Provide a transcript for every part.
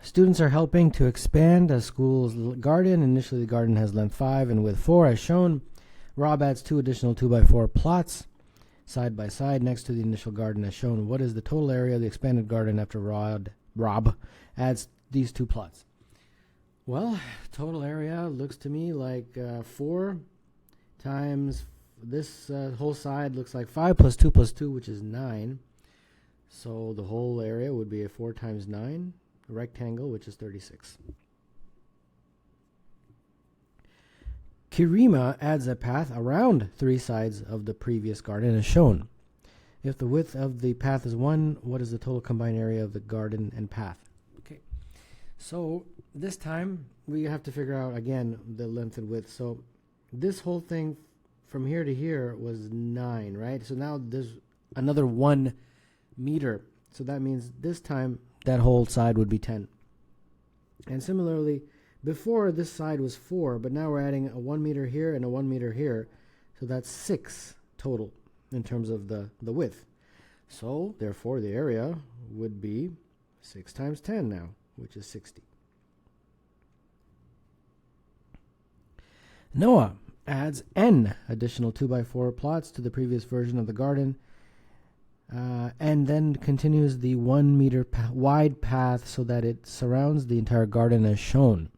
Students are helping to expand a school's garden. Initially, the garden has length 5 and width 4, as shown. Rob adds 2 additional 2x4 plots side by side next to the initial garden, as shown. What is the total area of the expanded garden after Rob adds these 2 plots? Well, total area looks to me like 4 times this whole side looks like 5 plus 2 plus 2, which is 9. So the whole area would be a 4 times 9. Rectangle, which is 36. Kirima adds a path around 3 sides of the previous garden as shown. If the width of the path is 1, what is the total combined area of the garden and path? Okay, so this time we have to figure out again the length and width. So this whole thing from here to here was 9, right? So now there's another 1 meter. So that means this time that whole side would be 10. And similarly, before this side was 4, but now we're adding a 1 meter here and a 1 meter here. So that's 6 total in terms of the width. So therefore the area would be 6 times 10 now, which is 60. Noah adds n additional 2x4 plots to the previous version of the garden, and then continues the 1 meter wide path so that it surrounds the entire garden as shown.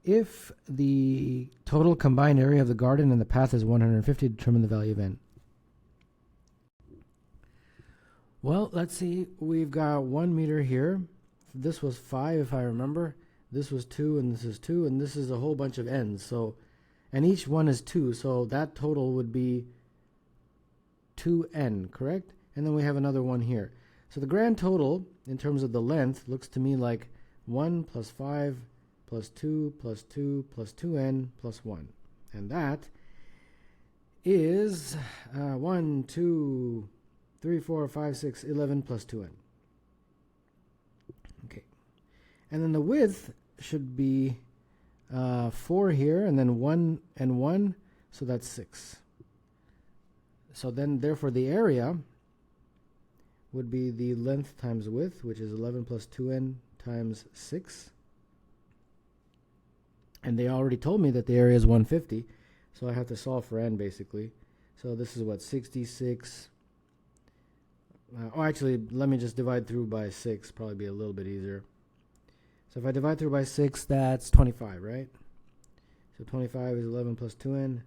If the total combined area of the garden and the path is 150, determine the value of n. Well, let's see. We've got 1 meter here. This was 5, if I remember. This was 2, and this is 2, and this is a whole bunch of n's. So, and each one is 2, so that total would be 2n, correct? And then we have another one here. So the grand total, in terms of the length, looks to me like 1 plus 5 plus 2 plus 2 plus 2n plus 1. And that is 1, 2, 3, 4, 5, 6, 11 plus 2n. Okay. And then the width should be 4 here, and then 1 and 1, so that's 6. So then, therefore, the area would be the length times width, which is 11 plus 2n times 6. And they already told me that the area is 150, so I have to solve for n, basically. So this is what, 66. Oh, actually, let me just divide through by 6, probably be a little bit easier. So if I divide through by 6, that's 25, right? So 25 is 11 plus 2n.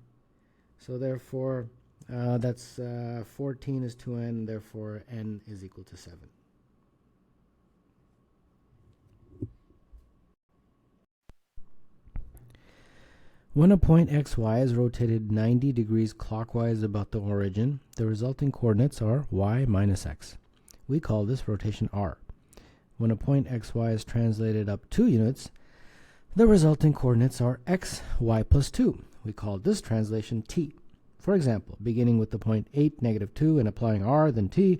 So therefore, that's 14 is 2n, therefore n is equal to 7. When a point xy is rotated 90 degrees clockwise about the origin, the resulting coordinates are y minus x. We call this rotation r. When a point xy is translated up 2 units, the resulting coordinates are x, y plus 2. We call this translation t. For example, beginning with the point 8, negative 2, and applying r, then t,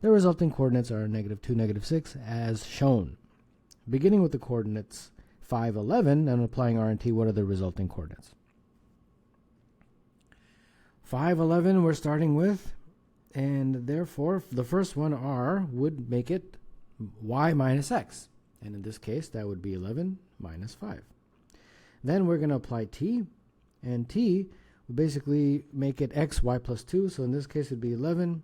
the resulting coordinates are negative 2, negative 6, as shown. Beginning with the coordinates 5, 11, and applying r and t, what are the resulting coordinates? 5, 11 we're starting with, and therefore the first one, r, would make it y minus x. And in this case, that would be 11 minus 5. Then we're going to apply t, and t would basically make it x, y plus 2. So in this case, it would be 11,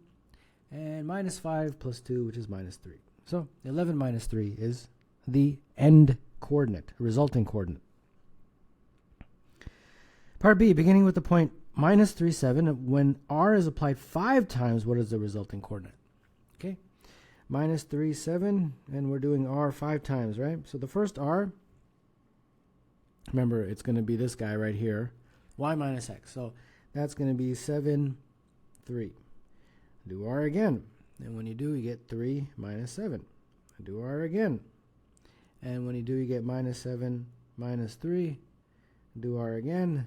and minus 5 plus 2, which is minus 3. So 11 minus 3 is the end coordinate, resulting coordinate. Part B, beginning with the point minus 3, 7, when r is applied 5 times, what is the resulting coordinate? Okay, minus 3, 7, and we're doing r 5 times, right? So the first r, remember, it's going to be this guy right here, y minus x. So that's going to be 7, 3. Do r again. And when you do, you get 3 minus 7. Do r again. And when you do, you get minus 7 minus 3. Do r again.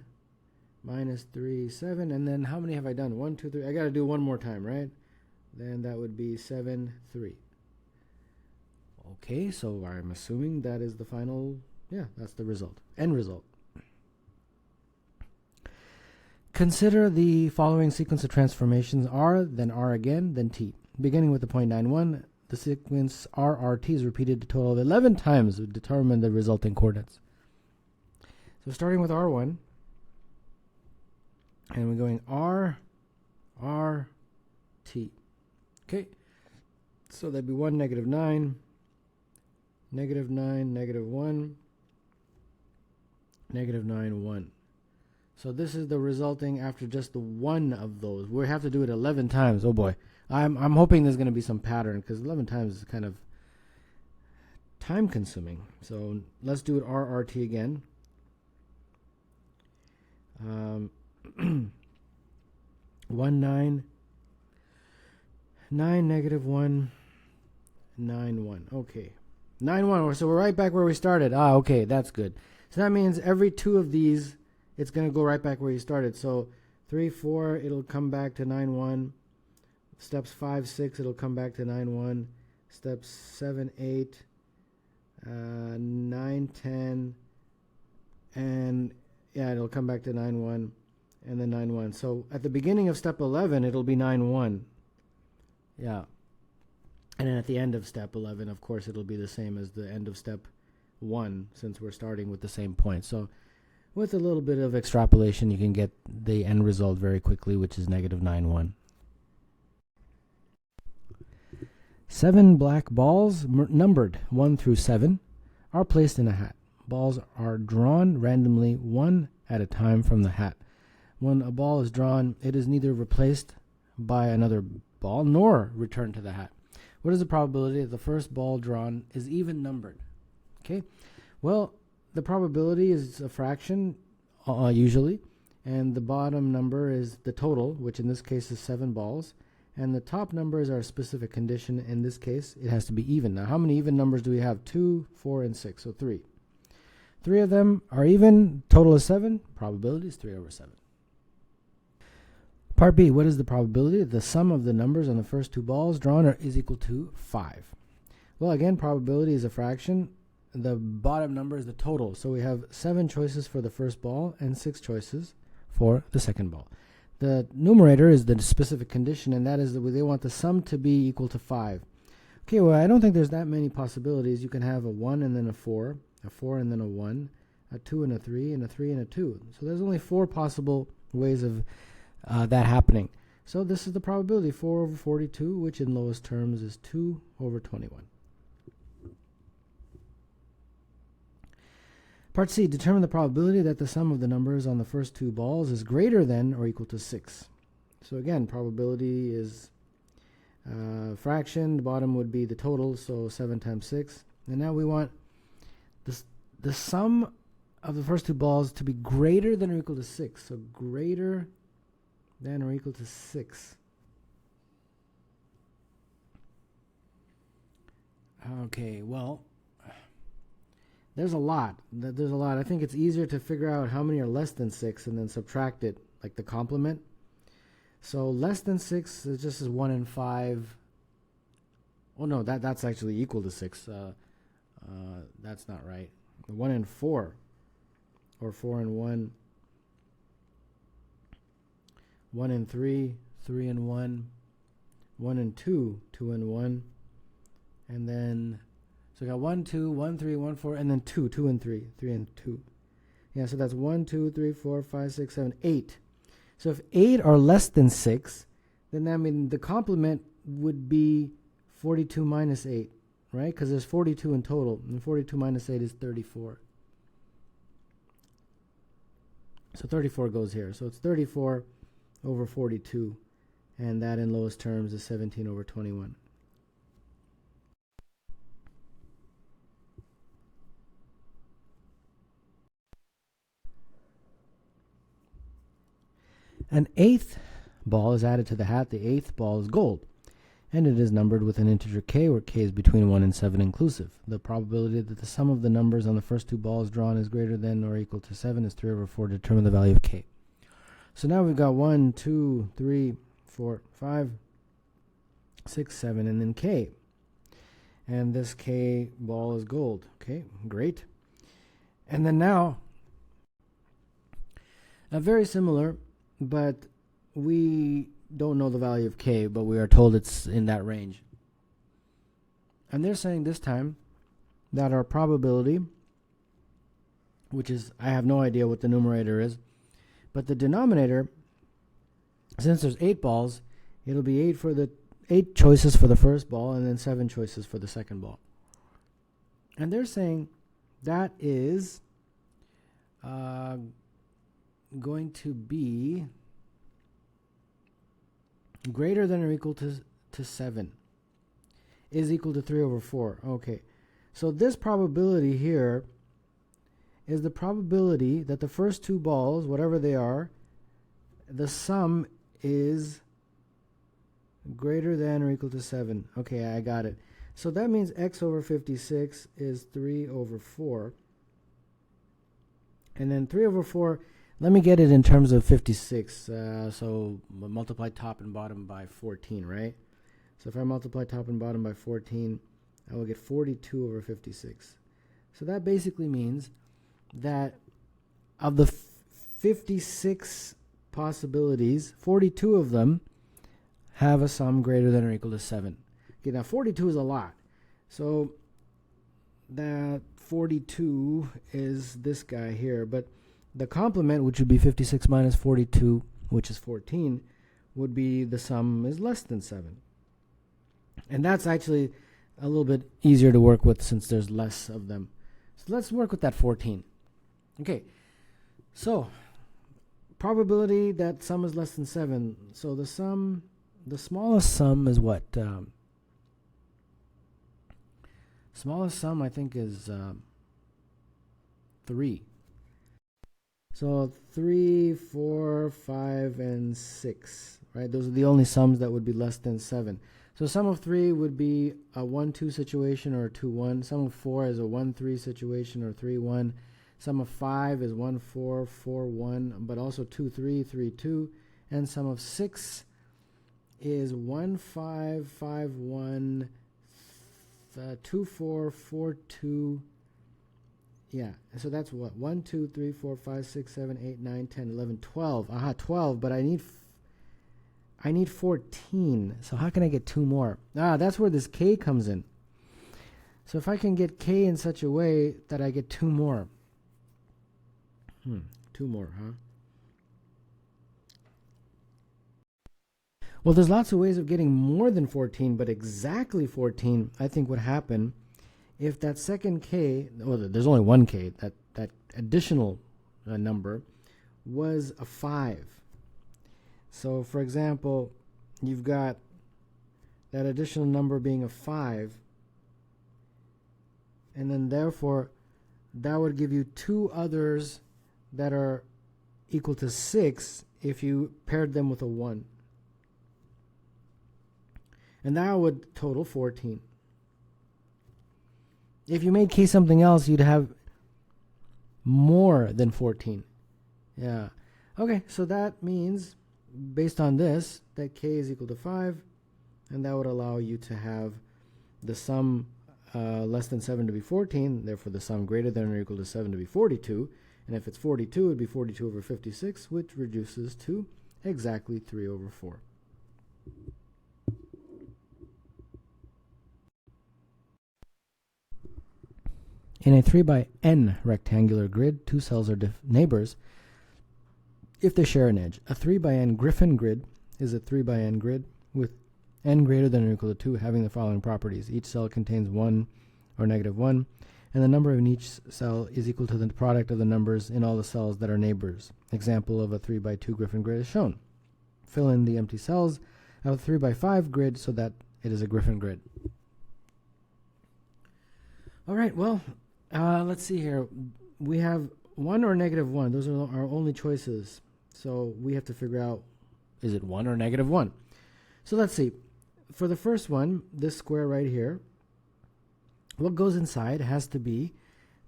Minus 3, 7. And then how many have I done? 1, 2, 3. I got to do one more time, right? Then that would be 7, 3. Okay, so I'm assuming that is the final, yeah, that's the result. End result. Consider the following sequence of transformations: r, then r again, then t. Beginning with the point 9, 1, the sequence RRT is repeated a total of 11 times to determine the resulting coordinates. So starting with R1, and we're going R, R, T. Okay, so that'd be 1, -9, -9, -1, -9, 1. So this is the resulting after just the one of those. We have to do it 11 times. Oh boy. I'm hoping there's going to be some pattern, because 11 times is kind of time consuming. So let's do it RRT again. 1, 9, 9, -1, 9, 1. Okay. 9, 1. So we're right back where we started. Ah, okay, that's good. So that means every two of these, it's going to go right back where you started. So 3, 4, it'll come back to 9, 1. Steps 5, 6, it'll come back to 9, 1. Steps 7, 8, 9, 10, and yeah, it'll come back to 9, 1, and then 9, 1. So at the beginning of step 11, it'll be 9, 1. Yeah. And then at the end of step 11, of course, it'll be the same as the end of step 1, since we're starting with the same point. So with a little bit of extrapolation, you can get the end result very quickly, which is -9, 1. 7 black balls, numbered 1 through 7, are placed in a hat. Balls are drawn randomly, one at a time from the hat. When a ball is drawn, it is neither replaced by another ball nor returned to the hat. What is the probability that the first ball drawn is even numbered? Okay, well, the probability is a fraction, usually, and the bottom number is the total, which in this case is 7 balls. And the top numbers are a specific condition. In this case, it has to be even. Now, how many even numbers do we have? 2, 4, and 6, so 3. 3 of them are even. Total is 7. Probability is 3 over 7. Part B, what is the probability that the sum of the numbers on the first 2 balls drawn is equal to 5? Well, again, probability is a fraction. The bottom number is the total. So we have 7 choices for the first ball and 6 choices for the second ball. The numerator is the specific condition, and that is that they want the sum to be equal to 5. Okay, well, I don't think there's that many possibilities. You can have a 1 and then a 4 and then a 1, a 2 and a 3, and a 3 and a 2. So there's only 4 possible ways of that happening. So this is the probability, 4 over 42, which in lowest terms is 2 over 21. Part C, determine the probability that the sum of the numbers on the first 2 balls is greater than or equal to 6. So again, probability is fraction. The bottom would be the total, so 7 times 6. And now we want the sum of the first 2 balls to be greater than or equal to 6. So greater than or equal to 6. Okay, well, there's a lot. I think it's easier to figure out how many are less than 6 and then subtract it, like the complement. So less than 6 is just as 1 and 5. Oh no, that's actually equal to 6. That's not right. 1 and 4, or 4 and 1. 1 and 3, 3 and 1. 1 and 2, 2 and 1. And then, so we got 1, 2, 1, 3, 1, 4, and then 2, 2 and 3, 3 and 2. Yeah, so that's 1, 2, 3, 4, 5, 6, 7, 8. So if 8 are less than 6, then that means the complement would be 42 minus 8, right? Because there's 42 in total, and 42 minus 8 is 34. So 34 goes here. So it's 34 over 42, and that in lowest terms is 17 over 21. An 8th ball is added to the hat. The 8th ball is gold, and it is numbered with an integer k, where k is between 1 and 7 inclusive. The probability that the sum of the numbers on the first 2 balls drawn is greater than or equal to 7 is 3 over 4. Determine the value of k. So now we've got 1, 2, 3, 4, 5, 6, 7, and then k. And this k ball is gold. Okay, great. And then now, very similar, but we don't know the value of k, but we are told it's in that range. And they're saying this time that our probability, which is, I have no idea what the numerator is, but the denominator, since there's 8 balls, it'll be 8 choices for the first ball and then 7 choices for the second ball. And they're saying that is going to be greater than or equal to 7 is equal to 3 over 4. Okay, so this probability here is the probability that the first 2 balls, whatever they are, the sum is greater than or equal to 7. Okay, I got it. So that means x over 56 is 3 over 4. And then 3 over 4, let me get it in terms of 56. So multiply top and bottom by 14, right? So if I multiply top and bottom by 14, I will get 42 over 56. So that basically means that of the 56 possibilities, 42 of them have a sum greater than or equal to 7. Okay, now 42 is a lot. So that 42 is this guy here, but the complement, which would be 56 minus 42, which is 14, would be the sum is less than 7. And that's actually a little bit easier to work with since there's less of them. So let's work with that 14. Okay, so probability that sum is less than 7. So the sum, the smallest sum is what? Smallest sum I think is 3. So 3, 4, 5, and 6, right? Those are the only sums that would be less than 7. So sum of 3 would be a 1-2 situation or a 2-1. Sum of 4 is a 1-3 situation or 3-1. Sum of 5 is 1-4, 4-1, but also 2-3, 3-2. And sum of 6 is 1-5, 5-1, 2-4, 4-2. Yeah, so that's what? 1, 2, 3, 4, 5, 6, 7, 8, 9, 10, 11, 12. Aha, 12, but I need 14. So how can I get 2 more? That's where this k comes in. So if I can get k in such a way that I get 2 more. 2 more, huh? Well, there's lots of ways of getting more than 14, but exactly 14, I think, would happen if that second k, well, there's only one k, that additional number was a 5. So, for example, you've got that additional number being a 5, and then therefore that would give you 2 others that are equal to 6 if you paired them with a 1. And that would total 14. If you made k something else, you'd have more than 14. Yeah. Okay, so that means, based on this, that k is equal to 5, and that would allow you to have the sum less than 7 to be 14, therefore the sum greater than or equal to 7 to be 42, and if it's 42, it would be 42 over 56, which reduces to exactly 3 over 4. In a 3 by n rectangular grid, 2 cells are neighbors if they share an edge. A 3 by n Griffin grid is a 3 by n grid with n greater than or equal to 2 having the following properties. Each cell contains 1 or -1, and the number in each cell is equal to the product of the numbers in all the cells that are neighbors. Example of a 3 by 2 Griffin grid is shown. Fill in the empty cells of a 3 by 5 grid so that it is a Griffin grid. All right, well, let's see here. We have 1 or -1. Those are our only choices. So we have to figure out, is it 1 or -1? So let's see. For the first one, this square right here, what goes inside has to be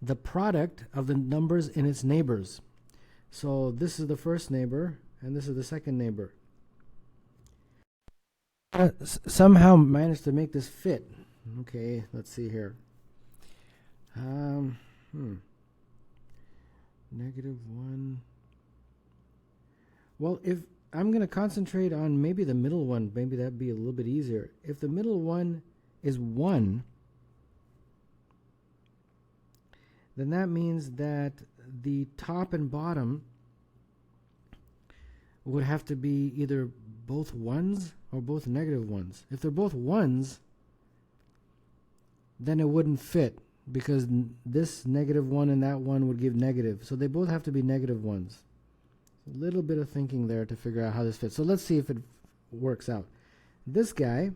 the product of the numbers in its neighbors. So this is the first neighbor, and this is the second neighbor. Somehow managed to make this fit. Okay, let's see here. -1. Well, if I'm going to concentrate on maybe the middle one, maybe that'd be a little bit easier. If the middle one is 1, then that means that the top and bottom would have to be either both ones or both negative ones. If they're both ones, then it wouldn't fit, because this negative one and that one would give negative. So they both have to be negative ones. A little bit of thinking there to figure out how this fits. So let's see if it works out. This guy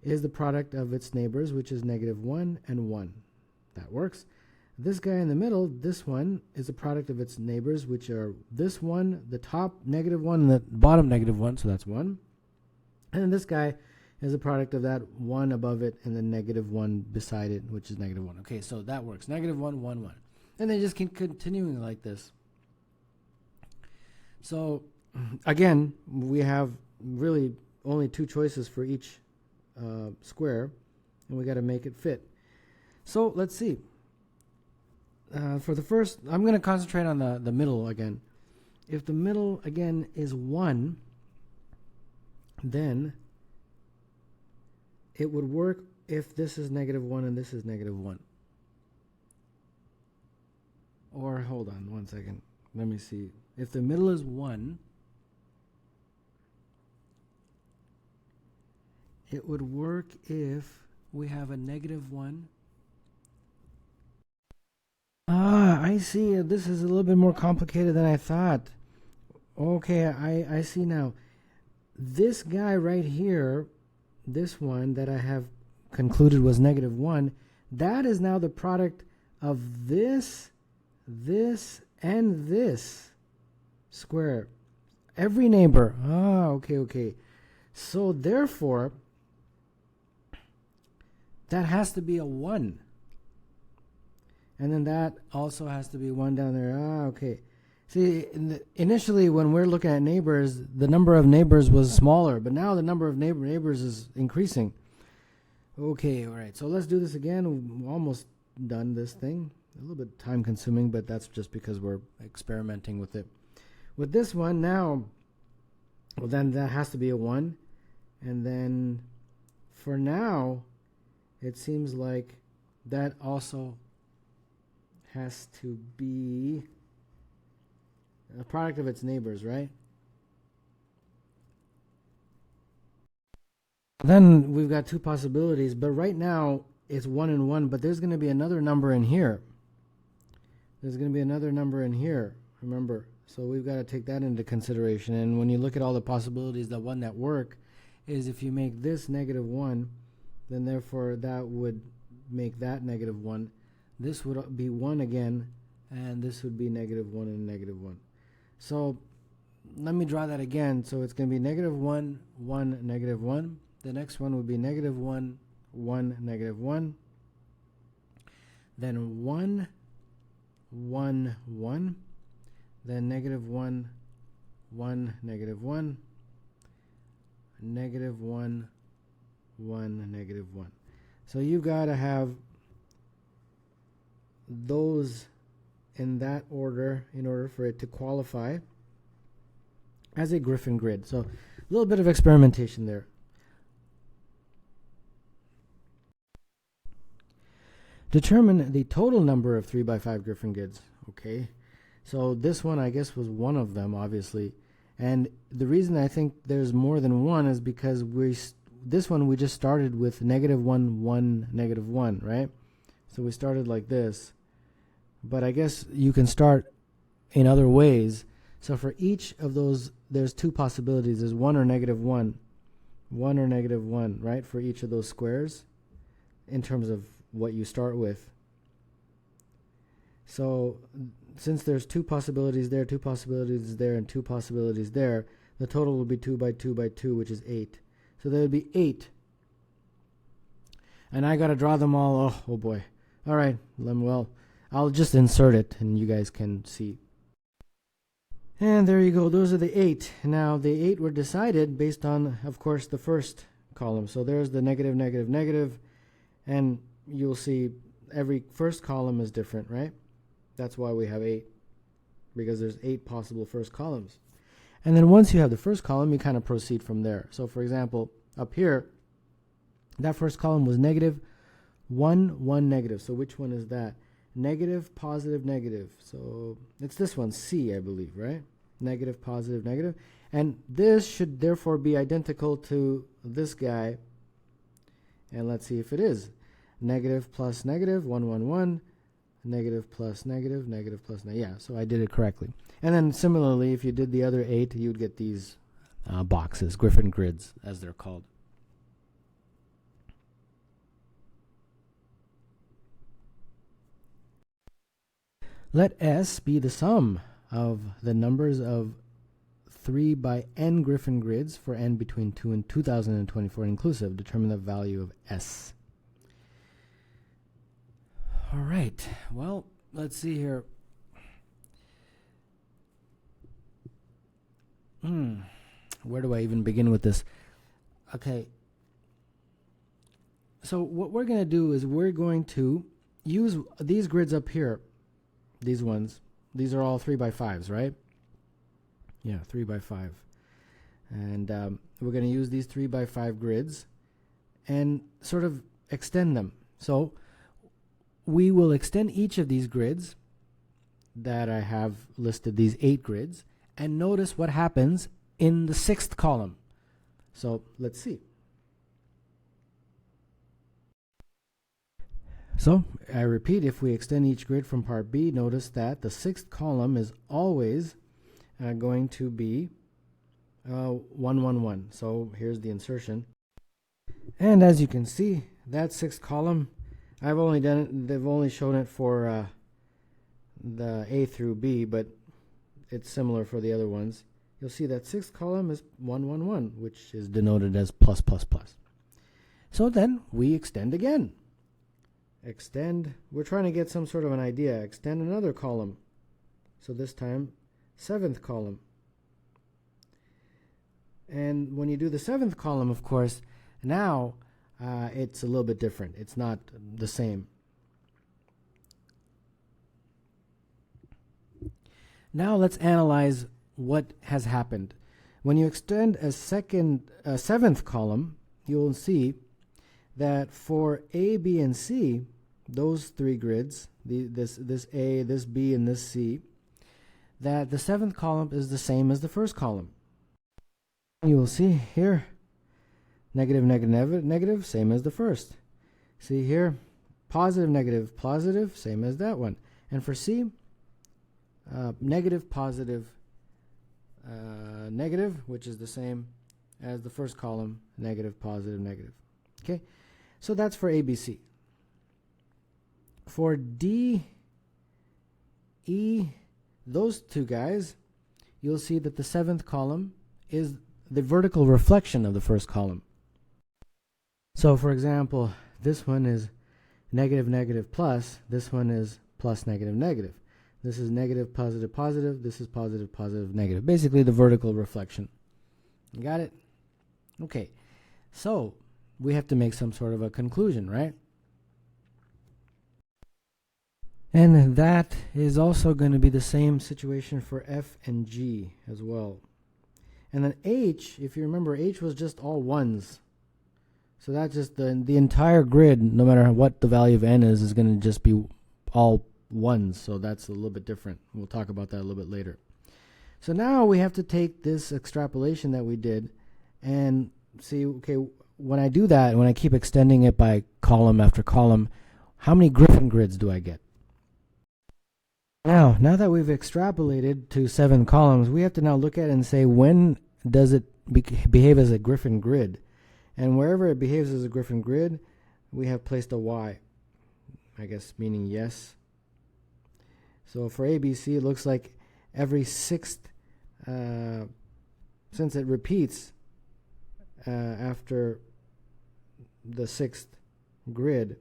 is the product of its neighbors, which is -1 and 1. That works. This guy in the middle, this one, is the product of its neighbors, which are this one, the top -1, and the bottom -1, so that's 1. And then this guy is a product of that 1 above it and the -1 beside it, which is -1. Okay, so that works. -1, 1, 1. And they just keep continuing like this. So, again, we have really only 2 choices for each square, and we got to make it fit. So, let's see. For the first, I'm going to concentrate on the middle again. If the middle, again, is 1, then it would work if this is -1 and this is -1. Or, hold on one second. Let me see. If the middle is 1, it would work if we have a -1. Ah, I see. This is a little bit more complicated than I thought. Okay, I see now. This guy right here, this one that I have concluded was -1, that is now the product of this, this, and this square. Every neighbor. Ah, okay. So therefore, that has to be a 1. And then that also has to be 1 down there. Ah, okay. See, initially when we're looking at neighbors, the number of neighbors was smaller, but now the number of neighbors is increasing. Okay, all right. So let's do this again. We're almost done this thing. A little bit time consuming, but that's just because we're experimenting with it. With this one now, well, then that has to be a 1. And then for now, it seems like that also has to be a product of its neighbors, right? Then we've got 2 possibilities, but right now it's 1 and 1, but there's going to be another number in here. There's going to be another number in here, remember. So we've got to take that into consideration. And when you look at all the possibilities, the one that work is if you make this -1, then therefore that would make that -1. This would be 1 again, and this would be -1 and -1. So let me draw that again. So it's going to be -1, 1, -1. The next one would be -1, 1, -1. Then 1, 1, 1. Then -1, 1, -1. -1, 1, -1. So you've got to have those in that order in order for it to qualify as a Griffin grid. So a little bit of experimentation there. Determine the total number of 3 by 5 Griffin grids. Okay, so this one I guess was one of them, obviously, and the reason I think there's more than one is because this one we just started with -1, 1, -1, right? So we started like this. But I guess you can start in other ways. So for each of those, there's 2 possibilities. There's 1 or -1. 1 or -1, right? For each of those squares in terms of what you start with. So since there's 2 possibilities there, 2 possibilities there, and 2 possibilities there, the total will be 2 by 2 by 2, which is 8. So there would be 8. And I got to draw them all. Oh boy. All right. Well, I'll just insert it and you guys can see. And there you go. Those are the 8. Now the 8 were decided based on, of course, the first column. So there's the -, and you'll see every first column is different, right? That's why we have 8, because there's 8 possible first columns. And then once you have the first column, you kind of proceed from there. So for example, up here, that first column was -1, 1, negative. So which one is that? negative, positive, negative. So it's this one, C, I believe, right? Negative, positive, negative. And this should therefore be identical to this guy. And let's see if it is. Negative plus negative, 1, 1, 1. Negative plus negative, negative plus negative. Yeah, so I did it correctly. And then similarly, if you did the other 8, you'd get these boxes, Griffin grids, as they're called. Let S be the sum of the numbers of 3 by n Griffin grids for n between 2 and 2024 inclusive. Determine the value of S. All right, well, let's see here. Where do I even begin with this? Okay, so what we're going to do is we're going to use these grids up here, these ones. These are all 3 by 5s, right? Yeah, 3 by 5. And we're going to use these 3 by 5 grids and sort of extend them. So we will extend each of these grids that I have listed, these 8 grids, and notice what happens in the 6th column. So let's see. So I repeat, if we extend each grid from part B, notice that the 6th column is always going to be 1, 1, 1. So here's the insertion. And as you can see, that 6th column, I've only done it, they've only shown it for the A through B, but it's similar for the other ones. You'll see that 6th column is 1, 1, 1, which is denoted as plus, plus, plus. So then we extend again. Extend, we're trying to get some sort of an idea. Extend another column. So this time, 7th column. And when you do the 7th column, of course, now it's a little bit different. It's not the same. Now let's analyze what has happened. When you extend a 7th column, you'll see that for A, B, and C, those 3 grids, this A, this B, and this C, that the 7th column is the same as the 1st column. You will see here, negative, negative, negative, same as the 1st. See here, positive, negative, positive, same as that one. And for C, negative, positive, negative, which is the same as the 1st column, negative, positive, negative. Okay, so that's for ABC. For D, E, those 2 guys, you'll see that the 7th column is the vertical reflection of the 1st column. So for example, this one is negative, negative, plus. This one is plus, negative, negative. This is negative, positive, positive. This is positive, positive, negative. Basically the vertical reflection. You got it? Okay, so we have to make some sort of a conclusion, right? And that is also going to be the same situation for F and G as well. And then H, if you remember, H was just all 1s. So that's just the entire grid, no matter what the value of n is going to just be all 1s. So that's a little bit different. We'll talk about that a little bit later. So now we have to take this extrapolation that we did and see, okay, when I do that, when I keep extending it by column after column, how many Griffin grids do I get? Now that we've extrapolated to 7 columns, we have to now look at it and say, when does it behave as a Griffin grid? And wherever it behaves as a Griffin grid, we have placed a Y, I guess meaning yes. So for ABC, it looks like every 6th, since it repeats after the 6th grid,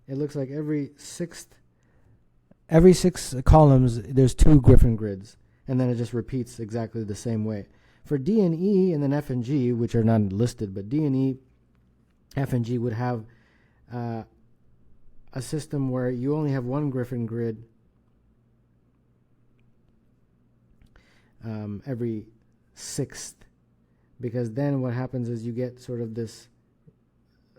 it looks like every 6 columns, there's 2 Griffin grids, and then it just repeats exactly the same way. For D and E, and then F and G, which are not listed, but D and E, F and G would have a system where you only have 1 Griffin grid every 6th, because then what happens is you get sort of this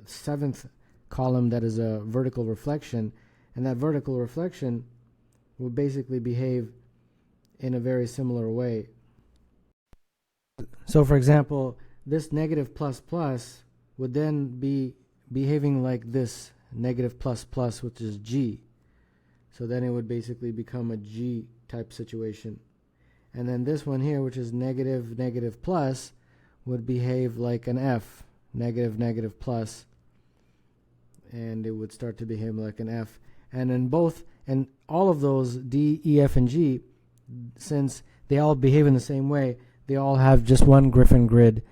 7th column that is a vertical reflection, And that vertical reflection would basically behave in a very similar way. So for example, this negative plus plus would then be behaving like this negative plus plus, which is G. So then it would basically become a G type situation. And then this one here, which is negative negative plus, would behave like an F, negative negative plus, and it would start to behave like an F. And in both, and all of those D, E, F, and G, since they all behave in the same way, they all have just one Griffin grid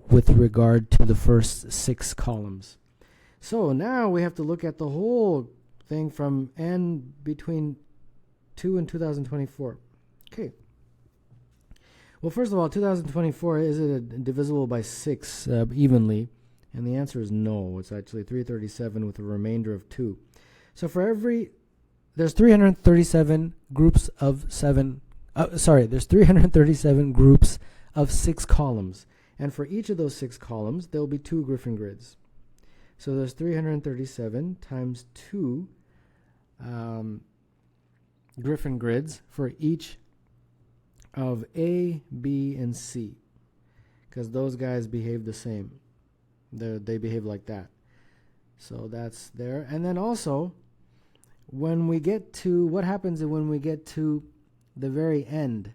with regard to the first 6 columns. So now we have to look at the whole thing from n between 2 and 2024. Okay. Well, first of all, 2024, is it divisible by 6 evenly? And the answer is no. It's actually 337 with a remainder of 2. So for there's 337 groups of 7, there's 337 groups of 6 columns. And for each of those 6 columns, there will be 2 Griffin grids. So there's 337 times 2 Griffin grids for each of A, B, and C, because those guys behave the same. They behave like that. So that's there. And then also, when we get to, what happens when we get to the very end?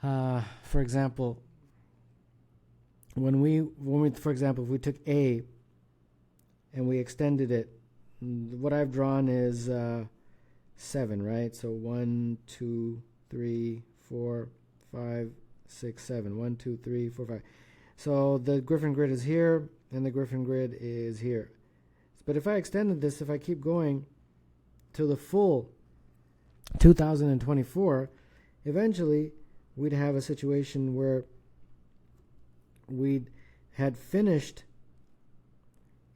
For example, for example, if we took A and we extended it, what I've drawn is 7, right? So 1, 2, 3, 4, 5, 6, 7. 1, 2, 3, 4, 5. So the Griffin grid is here, and the Griffin grid is here. But if I extended this, if I keep going to the full 2024, eventually we'd have a situation where we had finished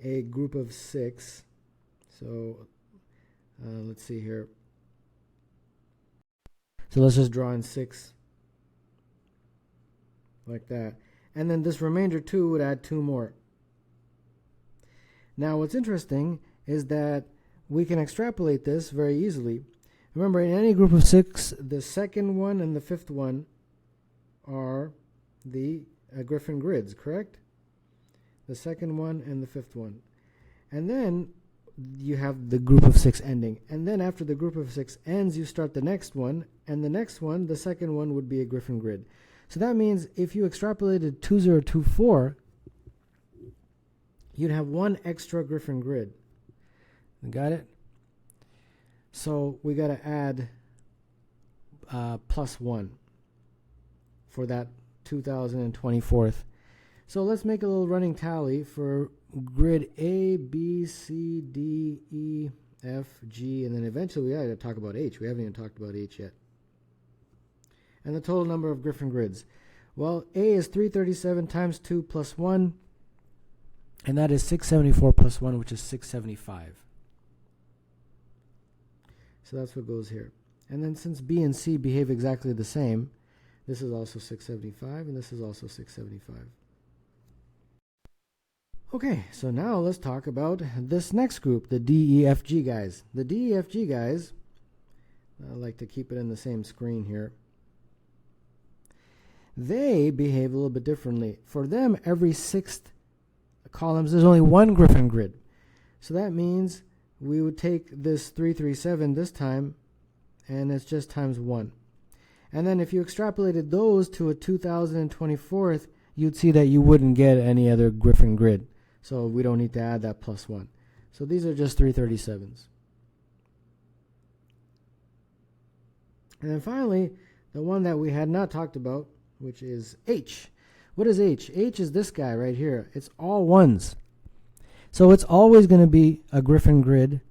a group of 6. So let's see here. So let's just draw in 6 like that. And then this remainder 2 would add 2 more. Now what's interesting is that we can extrapolate this very easily. Remember, in any group of 6, the second one and the 5th one are the Griffin grids, correct? The second one and the 5th one. And then you have the group of 6 ending. And then after the group of 6 ends, you start the next one. And the next one, the second one, would be a Griffin grid. So that means if you extrapolated 2024, you'd have 1 extra Griffin grid. Got it? So we got to add plus 1 for that 2024. So let's make a little running tally for grid A, B, C, D, E, F, G, and then eventually we got to talk about H. We haven't even talked about H yet. And the total number of Griffin grids. Well, A is 337 times 2 plus 1, and that is 674 plus 1, which is 675. So that's what goes here. And then since B and C behave exactly the same, this is also 675, and this is also 675. Okay, so now let's talk about this next group, the DEFG guys. The DEFG guys, I like to keep it in the same screen here. They behave a little bit differently. For them, every 6th columns, there's only 1 Griffin grid. So that means we would take this 337 this time, and it's just times 1. And then if you extrapolated those to a 2024, you'd see that you wouldn't get any other Griffin grid. So we don't need to add that plus 1. So these are just 337s. And then finally, the one that we had not talked about, which is H. What is H? H is this guy right here. It's all 1s. So it's always going to be a Griffin grid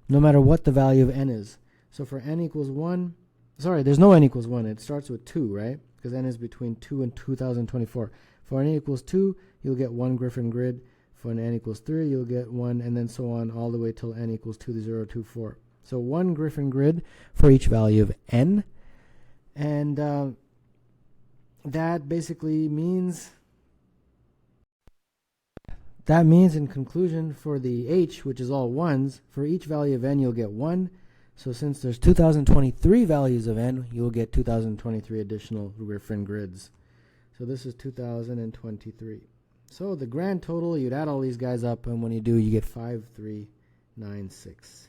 no matter what the value of n is. So for n equals 1, sorry, there's no n equals 1. It starts with 2, right? Because n is between 2 and 2024. For n equals 2, you'll get 1 Griffin grid. For n equals 3, you'll get 1, and then so on all the way till n equals 2024. So 1 Griffin grid for each value of n. And that basically means that means in conclusion for the h, which is all ones, for each value of n you'll get 1. So since there's 2023 values of n, you'll get 2023 additional Griffin grids. So this is 2023. So the grand total, you'd add all these guys up, and when you do, you get 5396.